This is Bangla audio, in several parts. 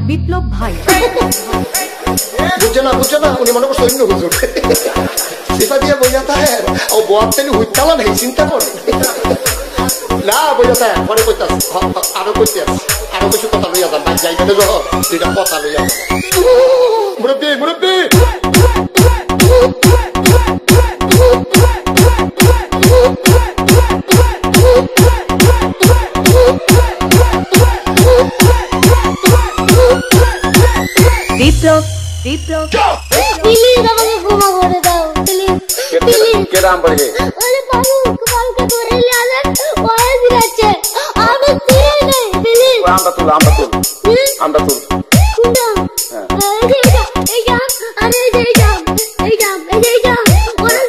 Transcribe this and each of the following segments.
বিপ্লব ভাই বুঝছে না উনি মনে করছে অন্য হুজুর সিফা দিয়ে বইয়া থাকে ও বোয়াতেনি হুইতালা নেই চিন্তা করে না বইয়া থাকে পরে কইতাস আরো কইতে আরো কিছু কথা লইয়া যান ভাই যাইতে দেব দুইটা কথা লইয়া মুরব্বী বিপ্লব প্লিজ আমাকে ক্ষমা করে দাও প্লিজ কে নাম পড়ে আরে বাবু কালকে ধরে নিয়ে ওই দিচ্ছে আমি চিনি নাই প্লিজ আমরা তুল কুন্ডা এই যা আরে এই যা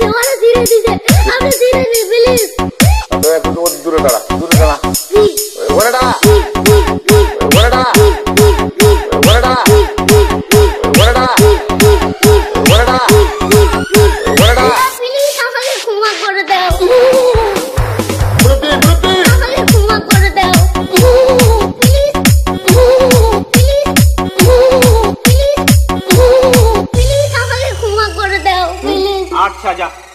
ওরা ধীরে দিছে আমি ধীরে নি প্লিজ তো একটু দূরে দাঁড়া ওরে দাঁড়া अच्छा जा